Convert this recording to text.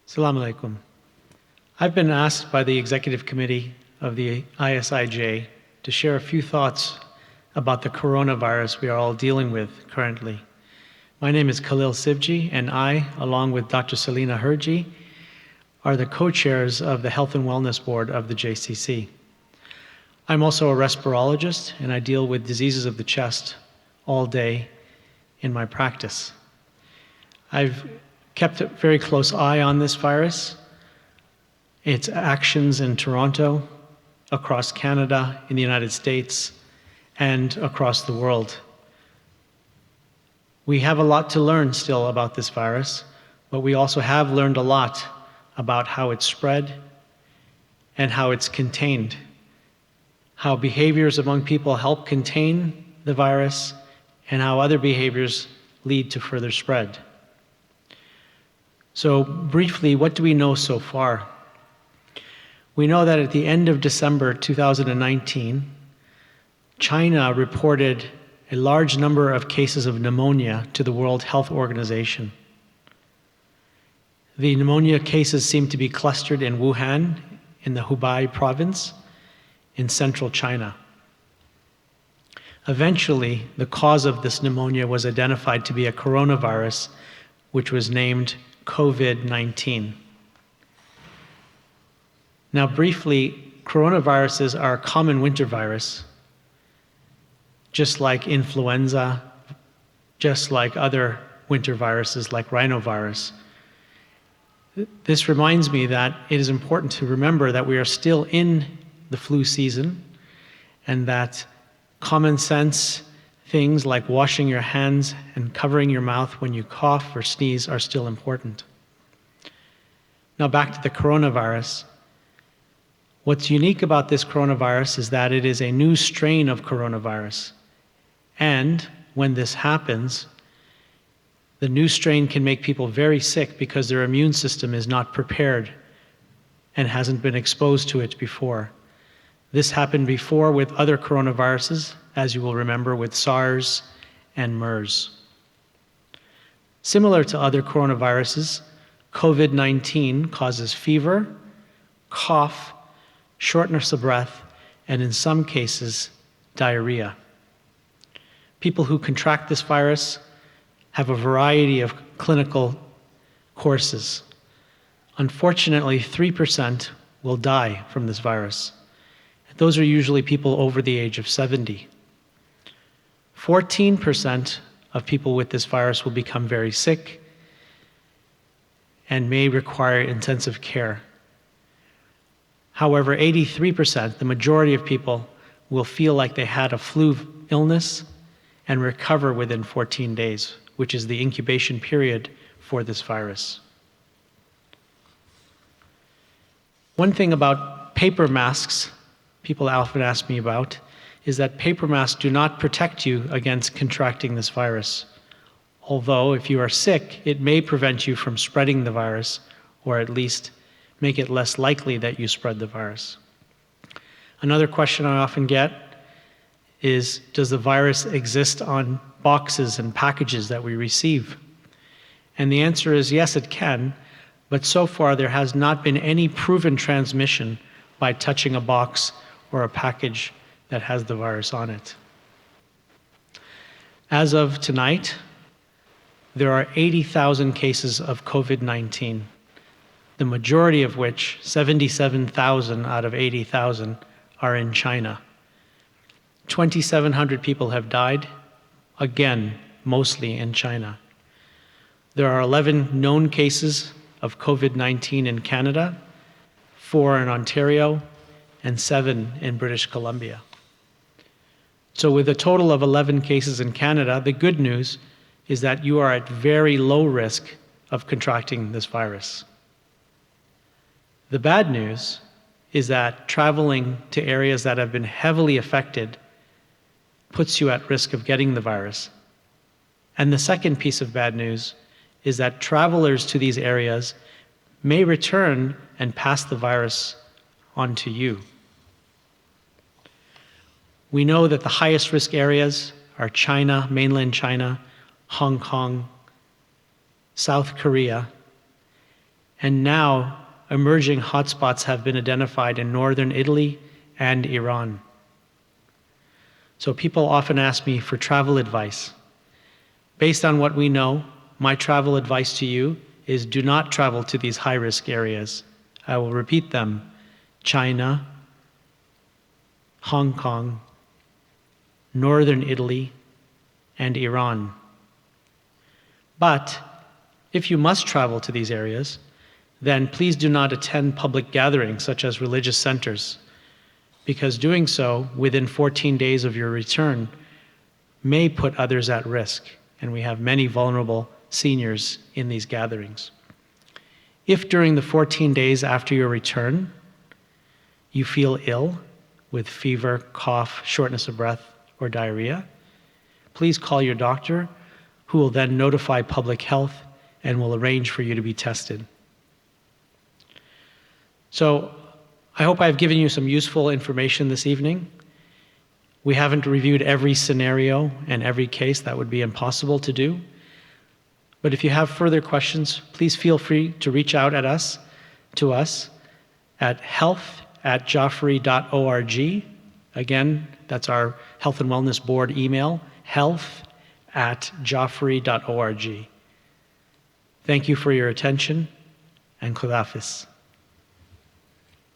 Assalamu alaikum. I've been asked by the Executive Committee of the ISIJ to share a few thoughts about the coronavirus we are all dealing with currently. My name is Khalil Sivjee, and I, along with Dr. Selina Herji, are the co-chairs of the Health and Wellness Board of the JCC. I'm also a respirologist, and I deal with diseases of the chest all day in my practice. I've kept a very close eye on this virus, its actions in Toronto, across Canada, in the United States, and across the world. We have a lot to learn still about this virus, but we also have learned a lot about how it's spread and how it's contained, how behaviors among people help contain the virus, and how other behaviors lead to further spread. So briefly, what do we know so far? We know that at the end of December 2019, China reported a large number of cases of pneumonia to the World Health Organization. The pneumonia cases seem to be clustered in Wuhan, in the Hubei province, in central China. Eventually, the cause of this pneumonia was identified to be a coronavirus, which was named COVID-19. Now, briefly, coronaviruses are a common winter virus, just like influenza, just like other winter viruses like rhinovirus. This reminds me that it is important to remember that we are still in the flu season, and that common sense things like washing your hands and covering your mouth when you cough or sneeze are still important. Now back to the coronavirus. What's unique about this coronavirus is that it is a new strain of coronavirus. And when this happens, the new strain can make people very sick because their immune system is not prepared and hasn't been exposed to it before. This happened before with other coronaviruses, as you will remember, with SARS and MERS. Similar to other coronaviruses, COVID-19 causes fever, cough, shortness of breath, and in some cases, diarrhea. People who contract this virus have a variety of clinical courses. Unfortunately, 3% will die from this virus. Those are usually people over the age of 70. 14% of people with this virus will become very sick and may require intensive care. However, 83%, the majority of people, will feel like they had a flu illness and recover within 14 days, which is the incubation period for this virus. One thing about paper masks people often ask me about is that paper masks do not protect you against contracting this virus. Although if you are sick, it may prevent you from spreading the virus, or at least make it less likely that you spread the virus. Another question I often get is, does the virus exist on boxes and packages that we receive? And the answer is yes, it can, but so far there has not been any proven transmission by touching a box or a package that has the virus on it. As of tonight, there are 80,000 cases of COVID-19, the majority of which, 77,000 out of 80,000, are in China. 2,700 people have died, again, mostly in China. There are 11 known cases of COVID-19 in Canada, 4 in Ontario, and 7 in British Columbia. So with a total of 11 cases in Canada, the good news is that you are at very low risk of contracting this virus. The bad news is that traveling to areas that have been heavily affected puts you at risk of getting the virus. And the second piece of bad news is that travelers to these areas may return and pass the virus onto you. We know that the highest risk areas are China, mainland China, Hong Kong, South Korea, And now, emerging hotspots have been identified in northern Italy and Iran. So people often ask me for travel advice. Based on what we know, my travel advice to you is do not travel to these high-risk areas. I will repeat them: China, Hong Kong, northern Italy, and Iran. But if you must travel to these areas, then please do not attend public gatherings such as religious centers, because doing so within 14 days of your return may put others at risk, and we have many vulnerable seniors in these gatherings. If during the 14 days after your return you feel ill with fever, cough, shortness of breath, or diarrhea, please call your doctor, who will then notify public health and will arrange for you to be tested. So I hope I've given you some useful information this evening. We haven't reviewed every scenario and every case. That would be impossible to do. But if you have further questions, please feel free to reach out to us at health@joffrey.org. Again, that's our Health and Wellness Board email, health@joffrey.org. Thank you for your attention, and Khudafis.